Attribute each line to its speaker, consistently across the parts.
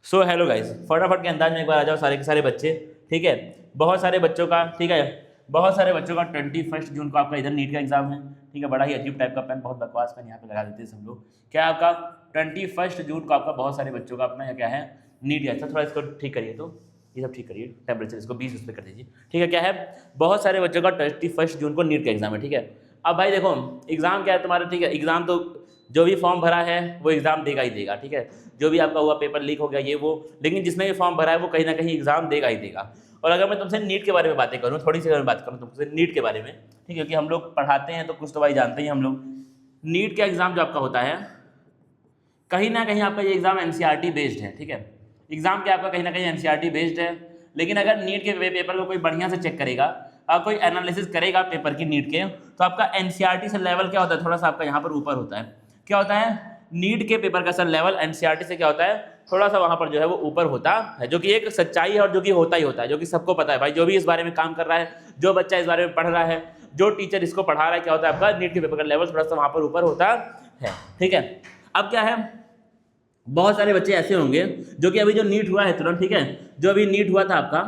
Speaker 1: So hello guys, फटाफट के अंदाज में एक बार आ जाओ सारे के सारे बच्चे। ठीक है, बहुत सारे बच्चों का, ठीक है, बहुत सारे बच्चों का 21 जून को आपका इधर नीट का एग्जाम है। ठीक है, बड़ा ही अजीब टाइप का पेन, बहुत बकवास पेन यहाँ पे लगा देते हैं सब लोग। क्या आपका 21 जून को आपका बहुत सारे बच्चों का अपना यहाँ क्या है, नीट है। थोड़ा इसको ठीक करिए, तो ये सब ठीक करिए, टेम्परेचर इसको 20 उस पर कर दीजिए। ठीक है, क्या है, बहुत सारे बच्चों का 21 जून को नीट का एग्जाम है। ठीक है, अब भाई देखो एग्जाम क्या है तुम्हारा। ठीक है, एग्जाम तो जो भी फॉर्म भरा है वो एग्जाम देगा ही देगा। ठीक है, जो भी आपका हुआ पेपर लीक हो गया ये वो, लेकिन जिसने भी फॉर्म भरा है वो कहीं ना कहीं एग्जाम देगा ही देगा। और अगर मैं तुमसे नीट के बारे में बातें करूँ, थोड़ी सी अगर मैं बात करूँ तुमसे नीट के बारे में, ठीक है, क्योंकि हम लोग पढ़ाते हैं तो कुछ तो भाई जानते ही हम लोग। नीट का एग्जाम जो आपका होता है, कहीं ना कहीं आपका ये एग्जाम एनसीईआरटी बेस्ड है। ठीक है, एग्जाम क्या आपका कहीं ना कहीं एनसीईआरटी बेस्ड है, लेकिन अगर नीट के पेपर को कोई बढ़िया से चेक करेगा और कोई एनालिसिस करेगा पेपर की नीट के, तो आपका एनसीईआरटी से लेवल क्या होता है, थोड़ा सा आपका यहाँ पर ऊपर होता है। क्या होता है, नीट के पेपर का सर लेवल एनसीईआरटी से क्या होता है, थोड़ा सा वहां पर जो है वो ऊपर होता है, जो कि एक सच्चाई है और जो कि होता ही होता है, जो कि सबको पता है भाई। जो भी इस बारे में काम कर रहा है, जो बच्चा इस बारे में पढ़ रहा है, जो टीचर इसको पढ़ा रहा है, क्या होता है आपका नीट के पेपर का लेवल थोड़ा सा वहां पर ऊपर होता है। ठीक है, अब क्या है, बहुत सारे बच्चे ऐसे होंगे जो कि अभी जो नीट हुआ है तुरंत, ठीक है, जो अभी नीट हुआ था आपका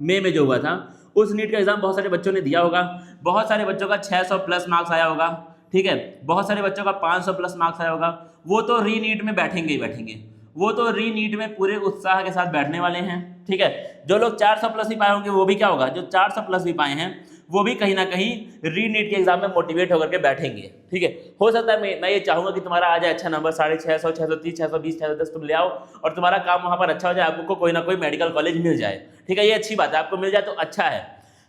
Speaker 1: मई में जो हुआ था, उस नीट का एग्जाम बहुत सारे बच्चों ने दिया होगा। बहुत सारे बच्चों का 600 प्लस मार्क्स आया होगा। ठीक है, बहुत सारे बच्चों का 500 प्लस मार्क्स आया होगा। वो तो री नीट में बैठेंगे ही बैठेंगे, वो तो री नीट में पूरे उत्साह के साथ बैठने वाले हैं। ठीक है, जो लोग 400 प्लस भी पाए होंगे वो भी क्या होगा, जो 400 प्लस भी पाए हैं वो भी कहीं ना कहीं री नीट के एग्जाम में मोटिवेट होकर के बैठेंगे। ठीक है, हो सकता है मैं ये चाहूंगा कि तुम्हारा आ जाए अच्छा नंबर, 650, 630, 620, 610 तुम ले आओ और तुम्हारा काम वहां पर अच्छा हो जाए, आपको कोई ना कोई मेडिकल कॉलेज मिल जाए। ठीक है, ये अच्छी बात है, आपको मिल जाए तो अच्छा है।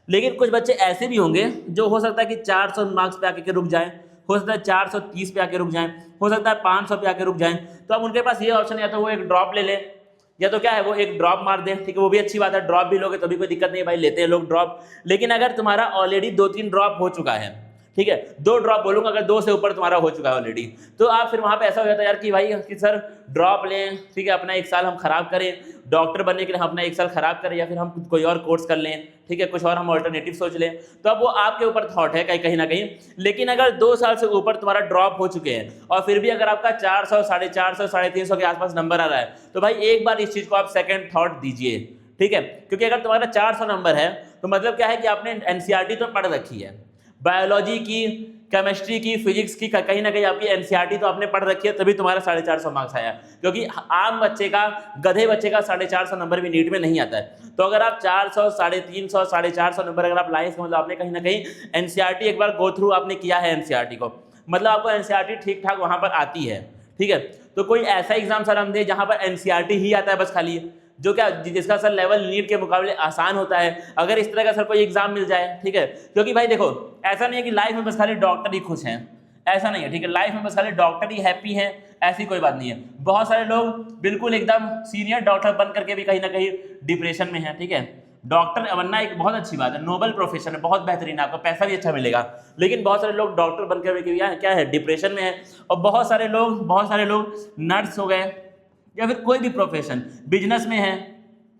Speaker 1: लेकिन कुछ बच्चे ऐसे भी होंगे जो हो सकता है कि 400 मार्क्स पे आके रुक जाए, हो सकता है 430 पे आके रुक जाएं, हो सकता है 500 पे आके रुक जाएं। तो अब उनके पास ये ऑप्शन, या तो वो एक ड्रॉप ले ले, या तो क्या है वो एक ड्रॉप मार दे। ठीक है, वो भी अच्छी बात है, ड्रॉप भी लोगे तो भी कोई दिक्कत नहीं है भाई, लेते हैं लोग ड्रॉप। लेकिन अगर तुम्हारा ऑलरेडी 2-3 ड्रॉप हो चुका है, ठीक है, 2 ड्रॉप बोलूंगा, अगर 2 से ऊपर तुम्हारा हो चुका है ऑलरेडी, तो आप फिर वहां पे ऐसा हो जाता है यार कि भाई कि सर ड्रॉप लें, ठीक है, अपना 1 साल हम खराब करें, डॉक्टर बनने के लिए हम अपना 1 साल खराब करें, या फिर हम कोई और कोर्स कर लें, ठीक है, कुछ और हम ऑल्टरनेटिव सोच लें। तो अब वो आपके ऊपर थॉट है कहीं ना कहीं। लेकिन अगर 2 साल से ऊपर तुम्हारा ड्रॉप हो चुके हैं और फिर भी अगर आपका 400, 450, 350 के आसपास नंबर आ रहा है, तो भाई एक बार इस चीज को आप सेकंड थॉट दीजिए। ठीक है, क्योंकि अगर तुम्हारा 400 नंबर है तो मतलब क्या है कि आपने एनसीईआरटी तो पढ़ रखी है, बायोलॉजी की, केमिस्ट्री की, फिजिक्स की, कहीं ना कहीं आपकी एनसीईआरटी तो आपने पढ़ रखी है, तभी तुम्हारा 450 मार्क्स आया। क्योंकि आम बच्चे का, गधे बच्चे का 450 नंबर भी नीट में नहीं आता है। तो अगर आप 400, 350, 450 नंबर अगर आप लाए, मतलब आपने कहीं ना कहीं एनसीईआरटी एक बार गो थ्रू आपने किया है एनसीईआरटी को, मतलब आपको एनसीईआरटी ठीक ठाक वहां पर आती है। ठीक है, तो कोई ऐसा एग्जाम सर हम दे जहां पर एनसीईआरटी ही आता है बस खाली, जो क्या जिसका सर लेवल नीट के मुकाबले आसान होता है, अगर इस तरह का सर कोई एग्जाम मिल जाए। ठीक है, क्योंकि भाई देखो ऐसा नहीं है कि लाइफ में बस खाली डॉक्टर ही खुश हैं, ऐसा नहीं है। ठीक है, लाइफ में बस खाली डॉक्टर ही हैप्पी हैं, ऐसी कोई बात नहीं है। बहुत सारे लोग बिल्कुल एकदम सीनियर डॉक्टर बन करके भी कहीं ना कहीं डिप्रेशन में है। ठीक है, डॉक्टर बनना एक बहुत अच्छी बात है, नोबल प्रोफेशन है, बहुत बेहतरीन, आपको पैसा भी अच्छा मिलेगा। लेकिन बहुत सारे लोग डॉक्टर बनकर भी क्या है, डिप्रेशन में है। और बहुत सारे लोग नर्स हो गए, या फिर कोई भी प्रोफेशन, बिजनेस में है,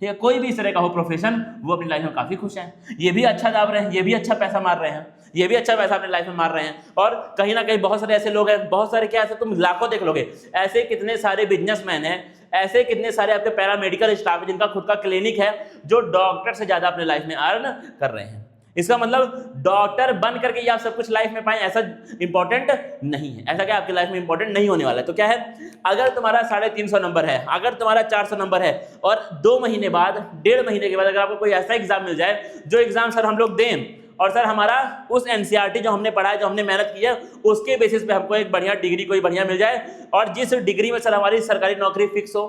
Speaker 1: ठीक है, कोई भी इस तरह का हो प्रोफेशन, वो अपनी लाइफ में काफी खुश हैं, ये भी अच्छा दाब रहे हैं, ये भी अच्छा पैसा मार रहे हैं, ये भी अच्छा पैसा अपनी लाइफ में मार रहे हैं। और कहीं ना कहीं बहुत सारे ऐसे लोग हैं, बहुत सारे क्या, ऐसे तुम लाखों देख लोगे, ऐसे कितने सारे बिजनेसमैन हैं, ऐसे कितने सारे आपके पैरामेडिकल स्टाफ है जिनका खुद का क्लिनिक है, जो डॉक्टर से ज्यादा अपने लाइफ में अर्न कर रहे हैं। इसका मतलब डॉक्टर बन करके ये आप सब कुछ लाइफ में पाएं ऐसा इंपॉर्टेंट नहीं है, ऐसा क्या आपकी लाइफ में इंपॉर्टेंट नहीं होने वाला है। तो क्या है, अगर तुम्हारा 350 नंबर है, अगर तुम्हारा 400 नंबर है, और 2 महीने बाद, 1.5 महीने के बाद अगर आपको कोई ऐसा एग्जाम मिल जाए, जो एग्जाम सर हम लोग दें और सर हमारा उस एनसीईआरटी जो हमने पढ़ा है, जो हमने मेहनत की है, उसके बेसिस पे हमको एक बढ़िया डिग्री कोई बढ़िया मिल जाए, और जिस डिग्री में सर हमारी सरकारी नौकरी फिक्स हो,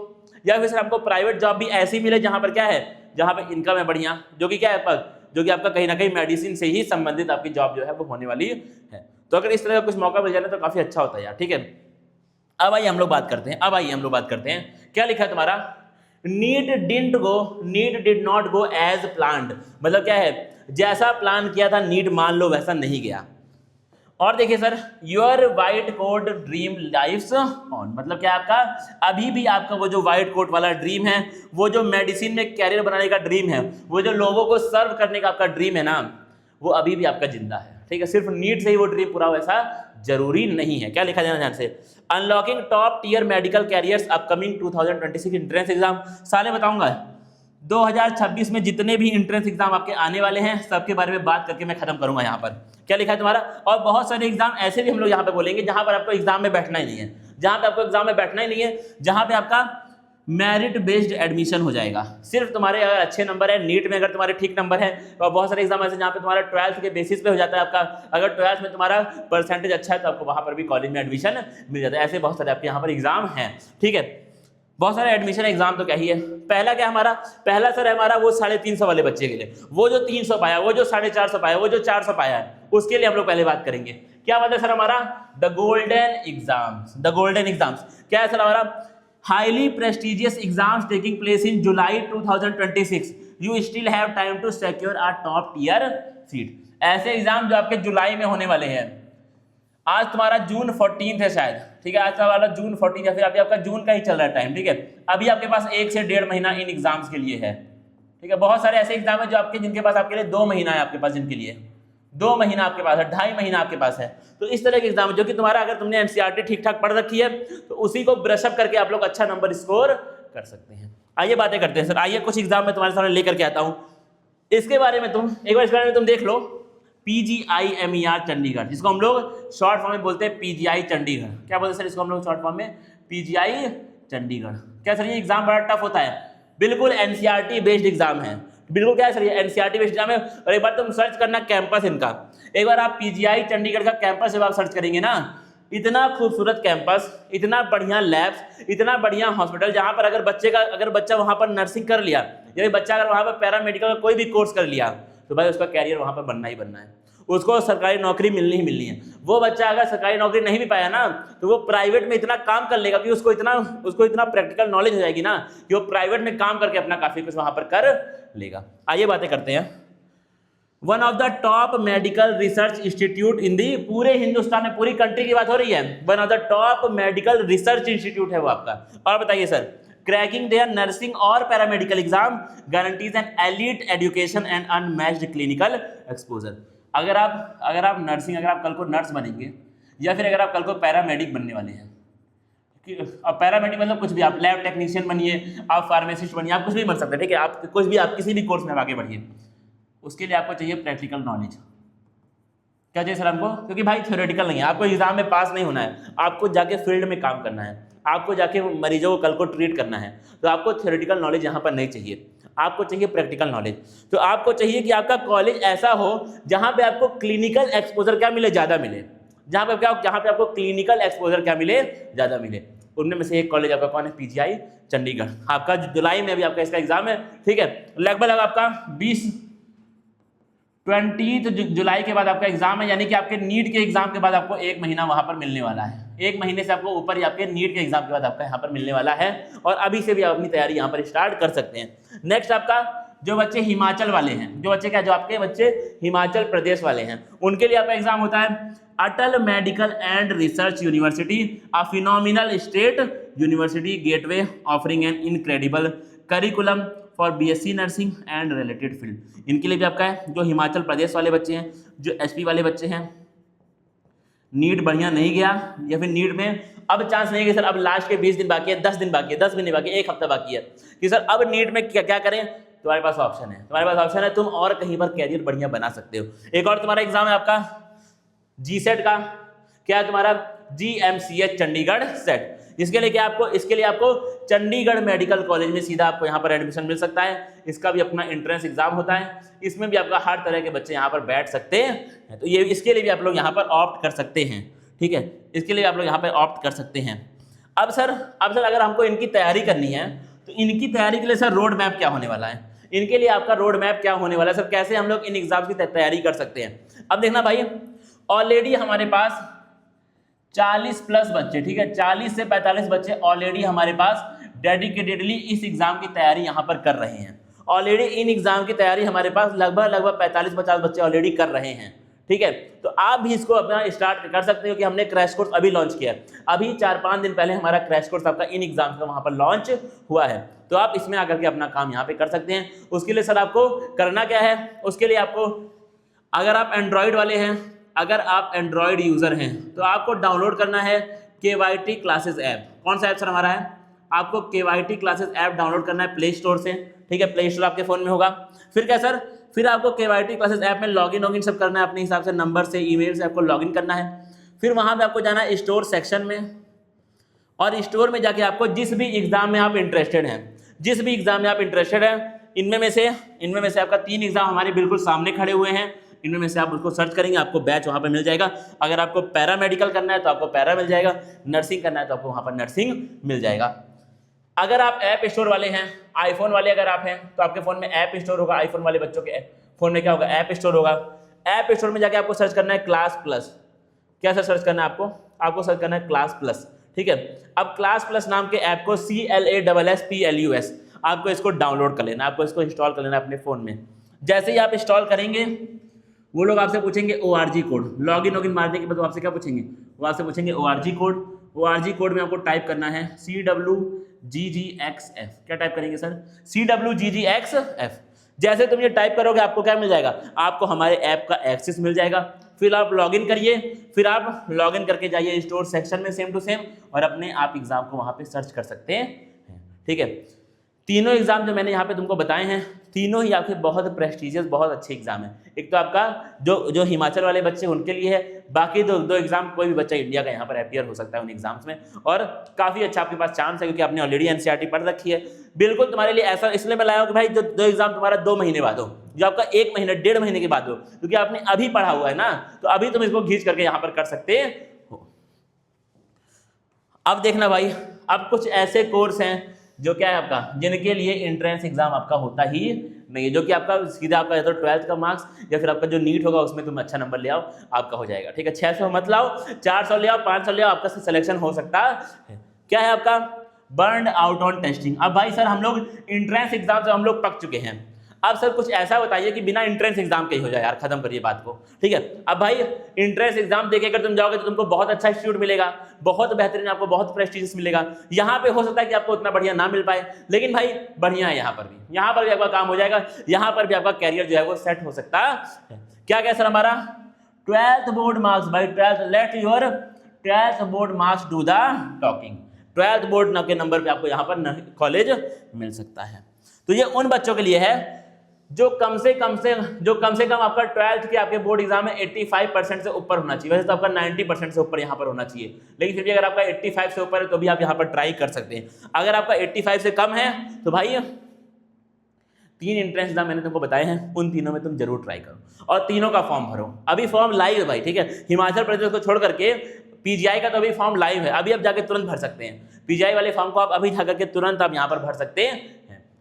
Speaker 1: या फिर सर हमको प्राइवेट जॉब भी ऐसी मिले जहां पर क्या है, जहां पर इनकम है बढ़िया, जो कि क्या है, जो कि आपका कहीं ना कहीं मेडिसिन से ही संबंधित आपकी जॉब जो है वो होने वाली है। तो अगर इस तरह का कुछ मौका मिल जाए तो काफी अच्छा होता है यार। ठीक है, अब आइए हम लोग बात करते हैं, क्या लिखा है तुम्हारा, NEET did not go as planned, मतलब क्या है, जैसा प्लान किया था नीट मान लो वैसा नहीं गया। और देखिए sir, your white coat dream lives on, मतलब क्या आपका अभी भी आपका वो जो व्हाइट कोट वाला ड्रीम है, वो जो मेडिसिन में कैरियर बनाने का ड्रीम है, वो जो लोगों को सर्व करने का आपका ड्रीम है ना, वो अभी भी आपका जिंदा है। ठीक है, सिर्फ नीट से ही वो ड्रीम पूरा हो ऐसा जरूरी नहीं है। क्या लिखा जाना ध्यान से, unlocking top tier medical careers upcoming 2026 entrance exam. साले बताऊंगा 2026 में जितने भी एंट्रेंस एग्जाम आपके आने वाले हैं सबके बारे में बात करके मैं खत्म करूंगा यहाँ पर। क्या लिखा है तुम्हारा, और बहुत सारे एग्जाम ऐसे भी हम लोग यहाँ पे बोलेंगे जहां पर आपको एग्जाम में बैठना ही नहीं है, जहां पे आपको एग्जाम में बैठना ही नहीं है, जहां पे आपका मेरिट बेस्ड एडमिशन हो जाएगा। सिर्फ तुम्हारे अगर अच्छे नंबर है, नीट में अगर तुम्हारे ठीक नंबर है, और बहुत सारे एग्जाम ऐसे जहाँ पे तुम्हारा 12th के बेसिस पे हो जाता है आपका, अगर 12th में तुम्हारा परसेंटेज अच्छा है तो आपको वहाँ पर भी कॉलेज में एडमिशन मिल जाता है। ऐसे बहुत सारे आपके यहाँ पर एग्जाम हैं, ठीक है, बहुत सारे एडमिशन एग्जाम तो क्या ही है। पहला क्या हमारा, पहला सर है हमारा वो 350 वाले बच्चे के लिए, वो जो 300 पाया, वो जो 450 पाया, वो जो 400 पाया है, उसके लिए हम लोग पहले बात करेंगे। क्या मतलब सर हमारा the golden exams, the golden exams क्या है सर हमारा, highly prestigious exams taking place in July 2026, you still have time to secure a top tier seat. ऐसे एग्जाम जो आपके जुलाई में होने वाले हैं, आज तुम्हारा जून 14 है शायद, ठीक है, आज तुम्हारा जून 14 या फिर अभी आपका जून का ही चल रहा है टाइम, ठीक है, अभी आपके पास 1 से 1.5 महीना इन एग्जाम्स के लिए है, ठीक है। बहुत सारे ऐसे एग्जाम है जो आपके जिनके पास आपके लिए 2 महीना है, आपके पास जिनके लिए 2 महीना आपके पास है, 2.5 महीना आपके पास है। तो इस तरह के एग्जाम जो कि तुम्हारा अगर तुमने एनसीईआरटी ठीक ठाक पढ़ रखी है तो उसी को ब्रशअप करके आप लोग अच्छा नंबर स्कोर कर सकते हैं। आइए बातें करते हैं सर, आइए कुछ एग्जाम में तुम्हारे सामने लेकर के आता हूं, इसके बारे में तुम एक बार इसके बारे में तुम देख लो। PGIMER चंडीगढ़, जिसको हम लोग शॉर्ट फॉर्म में बोलते हैं PGI चंडीगढ़। क्या बोलते हैं सर इसको हम लोग शॉर्ट फॉर्म में, PGI चंडीगढ़। क्या सर ये एग्जाम बड़ा टफ होता है, बिल्कुल एनसीईआरटी बेस्ड एग्जाम है, बिल्कुल क्या है सर ये एनसीईआरटी बेस्ड एग्जाम है। और एक बार तुम सर्च करना कैंपस इनका, एक बार आप PGI चंडीगढ़ का कैंपस जब आप सर्च करेंगे ना, इतना खूबसूरत कैंपस, इतना बढ़िया लैब्स, इतना बढ़िया हॉस्पिटल, जहां पर अगर बच्चा वहां पर नर्सिंग कर लिया, या बच्चा अगर वहां पर पैरामेडिकल का कोई भी कोर्स कर लिया तो भाई उसका कैरियर वहां पर बनना ही बनना है, उसको सरकारी नौकरी मिलनी ही मिलनी है। वो बच्चा अगर सरकारी नौकरी नहीं भी पाया ना तो वो प्राइवेट में इतना काम कर लेगा कि उसको इतना प्रैक्टिकल नॉलेज हो जाएगी ना कि वो प्राइवेट में काम करके अपना काफी कुछ वहां पर कर लेगा। आइए बातें करते हैं। One of the top medical research institute in the, पूरे हिंदुस्तान में, पूरी कंट्री की बात हो रही है, one of the top medical research institute है वो आपका। और बताइए सर, क्रैकिंग देयर नर्सिंग और paramedical exam guarantees N elite education and unmatched clinical exposure. अगर आप नर्सिंग, अगर आप कल को नर्स बनेंगे या फिर अगर आप कल को पैरामेडिक बनने वाले हैं, अब पैरामेडिक मतलब कुछ भी, आप लैब टेक्नीशियन बनिए, आप फार्मासिस्ट बनिए, आप कुछ भी बन सकते हैं, ठीक है, आप कुछ भी, आप किसी भी कोर्स में आगे बढ़िए, उसके लिए आपको चाहिए प्रैक्टिकल नॉलेज। क्या चाहिए सर हमको, क्योंकि भाई थ्योरेटिकल नहीं है, आपको एग्जाम में पास नहीं होना है, आपको जाके फील्ड में काम करना है, आपको जाके मरीजों को कल को ट्रीट करना है। तो आपको थ्योरेटिकल नॉलेज यहाँ पर नहीं चाहिए, आपको चाहिए प्रैक्टिकल नॉलेज। तो आपको चाहिए कि आपका कॉलेज ऐसा हो जहाँ पे आपको क्लिनिकल एक्सपोजर क्या मिले, ज़्यादा मिले, जहाँ पे आपको क्लिनिकल एक्सपोजर क्या मिले, ज़्यादा मिले। उनमें से एक कॉलेज आपका कौन है, PGI चंडीगढ़। आपका जुलाई में अभी आपका इसका एग्जाम है, ठीक है, लगभग आपका 20 जुलाई के बाद आपका एग्जाम है, यानी कि आपके नीट के एग्जाम के बाद आपको 1 महीना वहां पर मिलने वाला है, 1 महीने से आपको ऊपर आपके नीट के एग्जाम के बाद आपका यहाँ पर मिलने वाला है, और अभी से भी आप अपनी तैयारी यहाँ पर स्टार्ट कर सकते हैं। नेक्स्ट आपका जो बच्चे हिमाचल वाले हैं, जो आपके बच्चे हिमाचल प्रदेश वाले हैं, उनके लिए आपका एग्जाम होता है Atal medical and research university, a phenomenal state university gateway offering an incredible curriculum for BSc nursing and related field. इनके लिए भी आपका है, जो हिमाचल प्रदेश वाले बच्चे हैं, जो SP वाले बच्चे हैं, नीट बढ़िया नहीं गया या फिर नीट में अब चांस नहीं है कि सर अब लास्ट के 20 दिन बाकी है, 10 दिन बाकी है, 10 महीने बाकी है, 1 हफ्ता बाकी है कि सर अब नीट में क्या करें, तुम्हारे पास ऑप्शन है, तुम और कहीं पर कैरियर बढ़िया बना सकते हो। एक और तुम्हारा एग्जाम है आपका GSET का, क्या है तुम्हारा GMCH चंडीगढ़ सेट। इसके लिए आपको चंडीगढ़ मेडिकल कॉलेज में सीधा आपको यहाँ पर एडमिशन मिल सकता है। इसका भी अपना एंट्रेंस एग्जाम होता है, इसमें भी आपका हर तरह के बच्चे यहाँ पर बैठ सकते हैं। तो ये इसके लिए भी आप लोग यहाँ पर ऑप्ट कर सकते हैं, ठीक है, इसके लिए आप लोग यहाँ पर ऑप्ट कर सकते हैं। अब सर अगर हमको इनकी तैयारी करनी है तो इनकी तैयारी के लिए सर रोड मैप क्या होने वाला है, इनके लिए आपका रोड मैप क्या होने वाला है सर, कैसे हम लोग इन एग्जाम्स की तैयारी कर सकते हैं। अब देखना भाई, ऑलरेडी हमारे पास 40 प्लस बच्चे, ठीक है, 40 से 45 बच्चे ऑलरेडी हमारे पास डेडिकेटेडली इस एग्जाम की तैयारी यहाँ पर कर रहे हैं। ऑलरेडी इन एग्जाम की तैयारी हमारे पास लगभग 45-50 बच्चे ऑलरेडी कर रहे हैं, ठीक है। तो आप भी इसको अपना स्टार्ट कर सकते हो कि हमने क्रैश कोर्स अभी लॉन्च किया है, अभी 4-5 दिन पहले हमारा क्रैश कोर्स आपका इन एग्जाम का वहाँ पर लॉन्च हुआ है। तो आप इसमें आकर के अपना काम यहाँ पे कर सकते हैं। उसके लिए सर आपको करना क्या है, उसके लिए आपको, अगर आप एंड्रॉइड वाले हैं अगर आप एंड्रॉयड यूज़र हैं तो आपको डाउनलोड करना है KYT क्लासेस ऐप। कौन सा ऐप सर हमारा है? आपको KYT क्लासेस ऐप डाउनलोड करना है प्ले स्टोर से, ठीक है, प्ले स्टोर आपके फ़ोन में होगा। फिर क्या सर, फिर आपको KYT क्लासेस ऐप में लॉगिन सब करना है अपने हिसाब से, नंबर से, ईमेल से आपको लॉगिन करना है। फिर वहाँ पे आपको जाना है स्टोर सेक्शन में, और स्टोर में जाके आपको जिस भी एग्ज़ाम में आप इंटरेस्टेड हैं, जिस भी एग्ज़ाम में आप इंटरेस्टेड हैं, इनमें में से आपका 3 एग्ज़ाम हमारे बिल्कुल सामने खड़े हुए हैं, इनमें में से आप उसको सर्च करेंगे, आपको बैच वहाँ पे मिल जाएगा। अगर आपको पैरामेडिकल करना है तो आपको पैरा मिल जाएगा, नर्सिंग करना है तो आपको वहाँ पर नर्सिंग मिल जाएगा। अगर आप ऐप स्टोर वाले हैं, आईफोन वाले अगर आप हैं तो आपके फ़ोन में ऐप स्टोर होगा, आईफोन वाले बच्चों के फ़ोन में क्या होगा, ऐप स्टोर होगा। ऐप स्टोर में जाके आपको सर्च करना है क्लास प्लस। क्या सर सर्च करना है आपको सर्च करना है क्लास प्लस, ठीक है। अब क्लास प्लस नाम के ऐप को CLASSPLUS आपको इसको डाउनलोड कर लेना, आपको इसको इंस्टॉल कर लेना अपने फ़ोन में। जैसे ही आप इंस्टॉल करेंगे वो लोग आपसे पूछेंगे ORG कोड, लॉगिन मारने के बाद वो आपसे क्या पूछेंगे, वो आपसे पूछेंगे ORG कोड। ORG कोड में आपको टाइप करना है CWGGXF। क्या टाइप करेंगे सर? CWGGXF। जैसे तुम ये टाइप करोगे आपको क्या मिल जाएगा, आपको हमारे ऐप का एक्सेस मिल जाएगा। फिर आप लॉगिन करिए, फिर आप लॉगिन करके जाइए स्टोर सेक्शन में सेम टू सेम, और अपने आप एग्जाम को वहाँ पे सर्च कर सकते हैं, ठीक है। तीनों एग्जाम जो मैंने यहाँ पे तुमको बताए हैं, तीनों ही आपके बहुत प्रेस्टिजियस, बहुत अच्छे एग्जाम हैं। एक तो आपका जो हिमाचल वाले बच्चे उनके लिए है, बाकी दो एग्जाम कोई भी बच्चा इंडिया का यहाँ पर अपीयर हो सकता है उन एग्जाम्स में, और काफ़ी अच्छा आपके पास चांस है क्योंकि आपने ऑलरेडी NCERT पढ़ रखी है। बिल्कुल तुम्हारे लिए ऐसा इसलिए मैं लाया हूँ कि भाई जो दो एग्जाम तुम्हारा 2 महीने बाद हो, जो आपका 1 महीने 1.5 महीने के बाद हो, क्योंकि आपने अभी पढ़ा हुआ है ना, तो अभी तुम इसको खींच करके यहाँ पर कर सकते हो। अब देखना भाई, अब कुछ ऐसे कोर्स हैं जो क्या है आपका, जिनके लिए एंट्रेंस एग्जाम आपका होता ही नहीं है, जो कि आपका सीधा आपका या तो 12th का मार्क्स या फिर आपका जो नीट होगा उसमें तुम अच्छा नंबर ले आओ, आपका हो जाएगा, ठीक है। 600 मत लाओ, 400 ले आओ, 500 ले आओ, आपका सिलेक्शन हो सकता है। क्या है आपका, बर्न आउट ऑन टेस्टिंग। अब भाई सर हम लोग एंट्रेंस एग्जाम से हम लोग पक चुके हैं, अब सर कुछ ऐसा बताइए कि बिना एंट्रेंस एग्जाम के ही हो जाए यार, खत्म करिए बात को, ठीक है। अब भाई एंट्रेंस एग्जाम देके अगर तुम जाओगे तो तुमको बहुत अच्छा इंस्टीट्यूट मिलेगा, बहुत बेहतरीन, आपको बहुत प्रेस्टिजियस मिलेगा। यहाँ पे हो सकता है कि आपको उतना बढ़िया ना मिल पाए, लेकिन भाई बढ़िया है, यहाँ पर भी आपका काम हो जाएगा, यहाँ पर भी आपका कैरियर जो है वो सेट हो सकता है। क्या क्या सर हमारा 12th बोर्ड मार्क्स, भाई 12th, let your 12th board marks do the talking. 12th board के नंबर पे आपको यहाँ पर कॉलेज मिल सकता है। तो ये उन बच्चों के लिए है जो कम से कम आपका 12th के आपके बोर्ड एग्जाम में 85% से ऊपर होना चाहिए। वैसे तो आपका 90% से ऊपर यहाँ पर होना चाहिए, लेकिन फिर भी अगर आपका 85 से ऊपर है तो भी आप यहाँ पर ट्राई कर सकते हैं। अगर आपका 85 से कम है तो भाई 3 एंट्रेंस एग्जाम मैंने तुमको बताए हैं, उन तीनों में तुम जरूर ट्राई करो और तीनों का फॉर्म भरो। अभी फॉर्म लाइव है भाई, ठीक है। हिमाचल प्रदेश को छोड़ करके PGI का तो अभी फॉर्म लाइव है, अभी आप जाके तुरंत भर सकते हैं। PGI वाले फॉर्म को आप अभी जाकर के तुरंत आप यहाँ पर भर सकते हैं।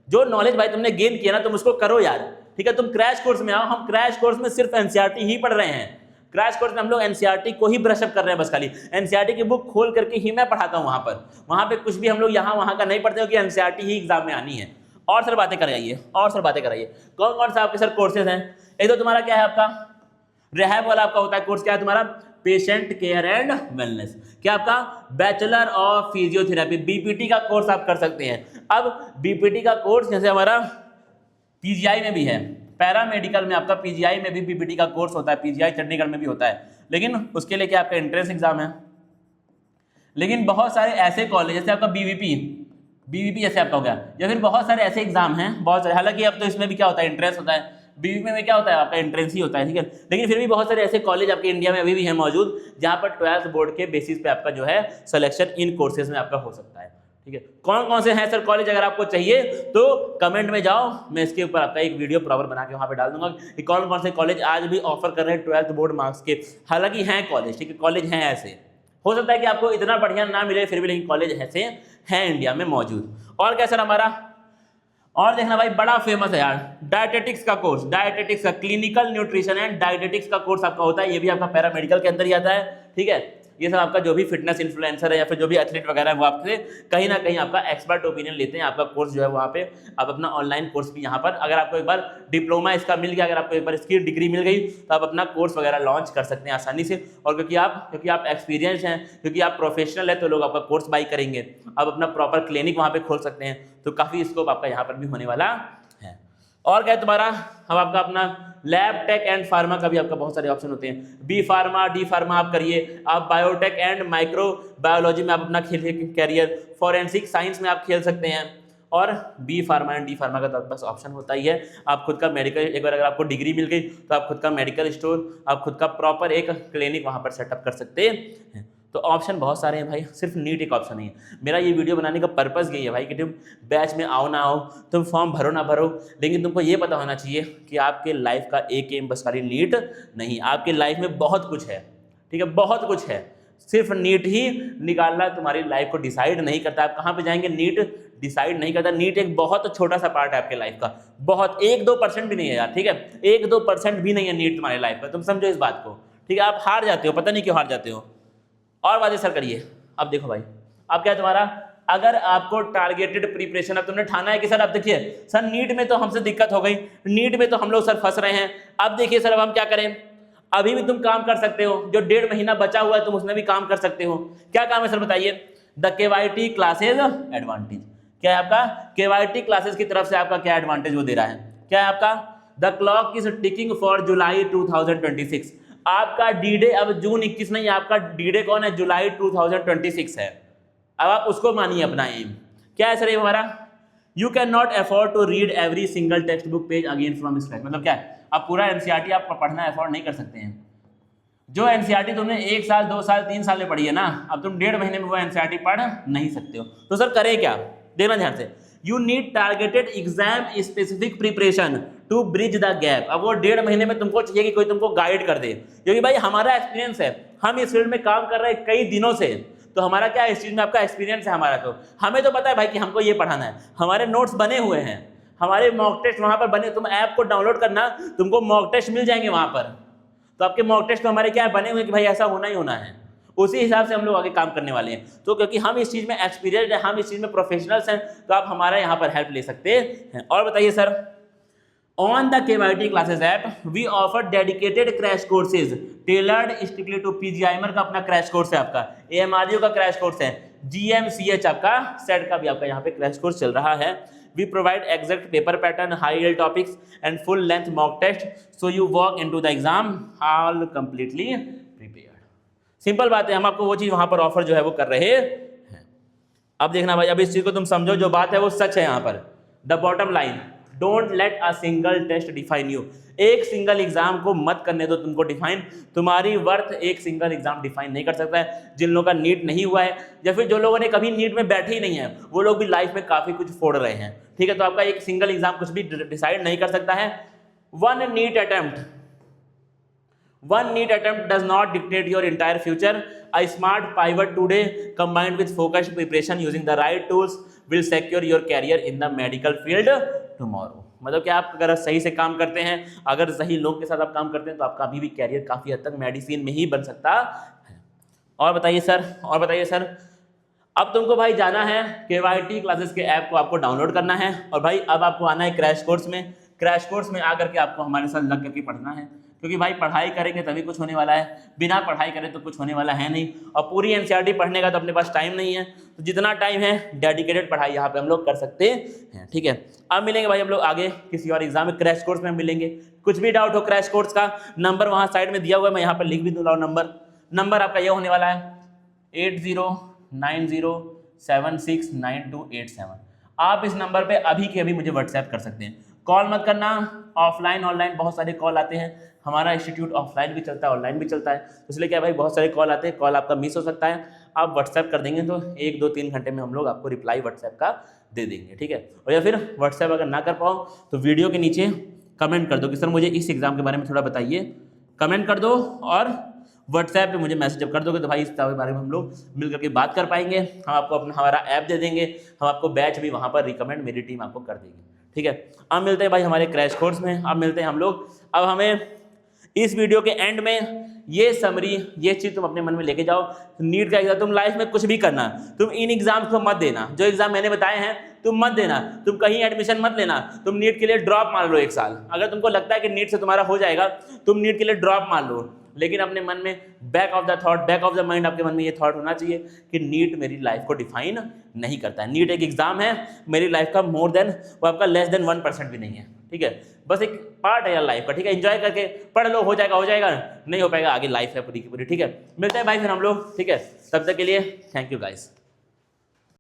Speaker 1: जो नॉलेज भाई तुमने गेन किया ना, तुम उसको करो यार, ठीक है। तुम क्रैश कोर्स में आओ, हम क्रैश कोर्स में सिर्फ NCERT ही पढ़ रहे हैं। क्रैश कोर्स में हम लोग NCERT को ही ब्रशअप कर रहे हैं, बस खाली NCERT की बुक खोल करके ही मैं पढ़ाता हूँ। वहाँ पे कुछ भी हम लोग यहाँ वहाँ का नहीं पढ़ते हो कि NCERT ही एग्जाम में आनी है। और सर बातें कराइए, कौन कौन सा आपके सर कोर्सेज हैं? एक तो तुम्हारा क्या है, आपका रिहैब वाला आपका होता है कोर्स, क्या है तुम्हारा, पेशेंट केयर एंड वेलनेस। क्या आपका बैचलर ऑफ फिजियोथेरेपी, BPT का कोर्स आप कर सकते हैं। अब BPT का कोर्स जैसे हमारा PGI में भी है, पैरामेडिकल में आपका PGI में भी BPT का कोर्स होता है, PGI चंडीगढ़ में भी होता है, लेकिन उसके लिए क्या आपका एंट्रेंस एग्जाम है। लेकिन बहुत सारे ऐसे कॉलेज जैसे आपका BVP जैसे आपका हो गया, या फिर बहुत सारे ऐसे एग्जाम हैं, बहुत सारे, हालांकि अब तो इसमें भी क्या होता है, एंट्रेंस होता है। BVP में क्या होता है, आपका एंट्रेंस ही होता है, ठीक है। लेकिन फिर भी बहुत सारे ऐसे कॉलेज आपके इंडिया में अभी भी हैं मौजूद, जहाँ पर 12th बोर्ड के बेसिस पे आपका जो है सिलेक्शन इन कोर्सेज में आपका हो सकता है, ठीक है। कौन कौन से हैं सर कॉलेज, अगर आपको चाहिए तो कमेंट में जाओ, मैं इसके ऊपर आपका एक वीडियो प्रॉपर बना के वहाँ पे डाल दूंगा कि कौन कौन से कॉलेज आज भी ऑफर कर रहे हैं 12th बोर्ड मार्क्स के। हालांकि हैं कॉलेज, ठीक है, कॉलेज हैं ऐसे, हो सकता है कि आपको इतना बढ़िया ना मिले फिर भी, लेकिन कॉलेज ऐसे हैं इंडिया में मौजूद। और क्या सर हमारा, और देखना भाई बड़ा फेमस है यार, डायटेटिक्स का कोर्स, डायटेटिक्स का क्लिनिकल न्यूट्रिशन एंड डायटेटिक्स का कोर्स आपका होता है। ये भी आपका पैरामेडिकल के अंदर ही आता है, ठीक है। ये सब आपका जो भी फिटनेस इन्फ्लुएंसर है या फिर जो भी एथलीट वगैरह है वो आपसे कहीं ना कहीं आपका एक्सपर्ट ओपिनियन लेते हैं। आपका कोर्स जो है वहाँ पे आप अपना ऑनलाइन कोर्स भी यहाँ पर, अगर आपको एक बार डिप्लोमा इसका मिल गया, अगर आपको एक बार इसकी डिग्री मिल गई तो आप अपना कोर्स वगैरह लॉन्च कर सकते हैं आसानी से। और क्योंकि आप एक्सपीरियंस हैं, क्योंकि आप प्रोफेशनल है, तो लोग आपका कोर्स बाई करेंगे। आप अपना प्रॉपर क्लिनिक वहाँ पर खोल सकते हैं, तो काफ़ी स्कोप आपका यहाँ पर भी होने वाला है। और क्या है तुम्हारा, अब आपका अपना लैब टेक एंड फार्मा का भी आपका बहुत सारे ऑप्शन होते हैं। बी फार्मा, डी फार्मा आप करिए, आप बायोटेक एंड माइक्रो बायोलॉजी में आप अपना खेलिए कैरियर, फॉरेंसिक साइंस में आप खेल सकते हैं, और B pharma and D pharma का तो बस ऑप्शन होता ही है। आप खुद का मेडिकल, एक बार अगर आपको डिग्री मिल गई तो आप खुद का मेडिकल स्टोर, आप खुद का प्रॉपर एक क्लिनिक वहाँ पर सेटअप कर सकते हैं। तो ऑप्शन बहुत सारे हैं भाई, सिर्फ नीट एक ऑप्शन नहीं है। मेरा ये वीडियो बनाने का पर्पज़ यही है भाई कि तुम बैच में आओ ना आओ, तुम फॉर्म भरो ना भरो, लेकिन तुमको ये पता होना चाहिए कि आपके लाइफ का एक एम बस खाली नीट नहीं, आपके लाइफ में बहुत कुछ है, ठीक है, बहुत कुछ है। सिर्फ नीट ही निकालना तुम्हारी लाइफ को डिसाइड नहीं करता। आप कहाँ पे जाएंगे, नीट डिसाइड नहीं करता। नीट एक बहुत छोटा सा पार्ट है आपके लाइफ का, बहुत 1-2% भी नहीं है यार, ठीक है, 1-2% भी नहीं है नीट तुम्हारे लाइफ का, तुम समझो इस बात को, ठीक है। आप हार जाते हो, पता नहीं क्यों हार जाते हो। और बातें सर करिए। अब देखो भाई, अब क्या है तुम्हारा, अगर आपको टारगेटेड प्रिपरेशन, अब तुमने ठाना है कि सर अब देखिए सर नीट में तो हमसे दिक्कत हो गई, नीट में तो हम लोग सर फंस रहे हैं, अब देखिए सर अब हम क्या करें। अभी भी तुम काम कर सकते हो, जो 1.5 महीना बचा हुआ है तुम उसमें भी काम कर सकते हो। क्या काम है सर बताइए, द KYT क्लासेज एडवांटेज। क्या है आपका, KYT क्लासेज की तरफ से आपका क्या एडवांटेज वो दे रहा है, क्या है आपका, the clock is ticking for जुलाई 2026। आपका डी डे अब जून 21 नहीं, आपका डी डे कौन है, जुलाई 2026 है। अब आप उसको मानिए अपना एम। क्या है सर ये हमारा, you cannot afford to read every single textbook page again from scratch. मतलब क्या है, आप पूरा एनसीईआरटी आप पढ़ना अफोर्ड नहीं कर सकते हैं। जो एनसीईआरटी तुमने 1 साल 2 साल 3 साल में पढ़ी है ना, अब तुम 1.5 महीने में वो एनसीईआरटी पढ़ नहीं सकते हो। तो सर करें क्या, देखना ध्यान से, you need targeted exam specific preparation to bridge the gap. अब वो 1.5 महीने में तुमको चाहिए कि कोई तुमको गाइड कर दे, क्योंकि भाई हमारा एक्सपीरियंस है, हम इस फील्ड में काम कर रहे हैं कई दिनों से, तो हमारा क्या इस चीज में आपका एक्सपीरियंस है हमारा, तो हमें तो पता है भाई कि हमको ये पढ़ाना है, हमारे नोट्स बने हुए हैं, हमारे मॉक टेस्ट वहां पर बने, तुम ऐप को डाउनलोड करना, तुमको मॉक टेस्ट मिल जाएंगे वहां पर, तो आपके मॉक टेस्ट तो हमारे क्या बने हुए कि भाई ऐसा होना ही होना है, उसी हिसाब से हम लोग आगे काम करने वाले हैं। तो क्योंकि हम इस चीज में एक्सपीरियंस है, हम इस चीज में प्रोफेशनल्स हैं, तो आप हमारा यहाँ पर हेल्प ले सकते हैं। और बताइए sir, on the KYT classes app we offer dedicated crash courses tailored strictly to PGIMR का अपना क्रैश कोर्स है, आपका AMRU का क्रैश कोर्स है, GMCH आपका सेट का भी आपका यहाँ पे क्रैश कोर्स चल रहा है। We provide exact paper pattern, high yield topics and full length mock test, so you walk into the exam all completely prepared. Simple बात है, हम आपको वो चीज वहां पर ऑफर जो है वो कर रहे हैं। अब देखना भाई, अब इस चीज को तुम समझो, जो बात है वो सच है यहाँ पर। The bottom line, don't let a single test define you. एक सिंगल एग्जाम को मत करने दो तुमको डिफाइन, तुम्हारी वर्थ एक सिंगल एग्जाम डिफाइन नहीं कर सकता है। जिन लोगों का नीट नहीं हुआ है, या फिर जो लोगों ने कभी नीट में बैठे ही नहीं है, वो लोग भी लाइफ में काफी कुछ फोड़ रहे हैं, ठीक है। तो आपका एक सिंगल एग्जाम कुछ भी डिसाइड नहीं कर सकता है। One NEET attempt does not dictate your entire future. A smart pivot today combined with focused preparation using the right tools will secure your career in the medical field tomorrow. मतलब कि आप अगर सही से काम करते हैं, अगर सही लोग के साथ आप काम करते हैं, तो आपका अभी भी कैरियर काफी हद तक मेडिसिन में ही बन सकता है। और बताइए सर, अब तुमको भाई जाना है KYT क्लासेस के ऐप को आपको डाउनलोड करना है, और भाई अब आपको आना है क्रैश कोर्स में आकर के आपको हमारे साथ लग करके पढ़ना है, क्योंकि भाई पढ़ाई करेंगे तभी कुछ होने वाला है, बिना पढ़ाई करें तो कुछ होने वाला है नहीं। और पूरी एनसीईआरटी पढ़ने का तो अपने पास टाइम नहीं है, तो जितना टाइम है डेडिकेटेड पढ़ाई यहाँ पे हम लोग कर सकते हैं, ठीक है। अब मिलेंगे भाई हम लोग आगे किसी और एग्जाम में, क्रैश कोर्स में मिलेंगे। कुछ भी डाउट हो क्रैश कोर्स का, नंबर वहाँ साइड में दिया हुआ है, मैं यहाँ पर लिख भी दूँगा नंबर आपका ये होने वाला है 8090769287। आप इस नंबर पे अभी के अभी मुझे व्हाट्सएप कर सकते हैं, कॉल मत करना। ऑफलाइन ऑनलाइन बहुत सारे कॉल आते हैं, हमारा इंस्टीट्यूट ऑफलाइन भी चलता है ऑनलाइन भी चलता है, तो इसलिए क्या भाई बहुत सारे कॉल आते हैं, कॉल आपका मिस हो सकता है। आप व्हाट्सएप कर देंगे तो 1 2 3 घंटे में हम लोग आपको रिप्लाई व्हाट्सएप का दे देंगे, ठीक है। और या फिर व्हाट्सएप अगर ना कर पाओ तो वीडियो के नीचे कमेंट कर दो कि सर मुझे इस एग्जाम के बारे में थोड़ा बताइए, कमेंट कर दो, और व्हाट्सएप पे मुझे मैसेज जब कर दोगे तो भाई इस बारे में हम लोग मिल करके बात कर पाएंगे। हम आपको अपना हमारा ऐप दे देंगे, हम आपको बैच भी वहाँ पर रिकमेंड मेरी टीम आपको कर देगी, ठीक है। अब मिलते हैं भाई हमारे क्रैश कोर्स में, अब मिलते हैं हम लोग। अब हमें इस वीडियो के एंड में ये समरी, ये चीज़ तुम अपने मन में लेके जाओ, नीट का एग्जाम तुम लाइफ में कुछ भी करना, तुम इन एग्जाम्स को मत देना, जो एग्जाम मैंने बताए हैं तुम मत देना, तुम कहीं एडमिशन मत लेना, तुम नीट के लिए ड्रॉप मार लो 1 साल। अगर तुमको लगता है कि नीट से तुम्हारा हो जाएगा, तुम नीट के लिए ड्रॉप मार लो। लेकिन अपने मन में back of the thought, back of the mind आपके मन में ये थॉट होना चाहिए कि नीट मेरी लाइफ को डिफाइन नहीं करता है। नीट एक एग्जाम है, मेरी लाइफ का मोर देन, वो आपका लेस देन 1% भी नहीं है, ठीक है। बस एक पार्ट है यार लाइफ का, ठीक है। एंजॉय करके पढ़ लो, हो जाएगा, नहीं हो पाएगा, आगे लाइफ है पूरी की पूरी, ठीक है। मिलते हैं भाई फिर हम लोग, ठीक है। तब तक के लिए थैंक यू गाइस।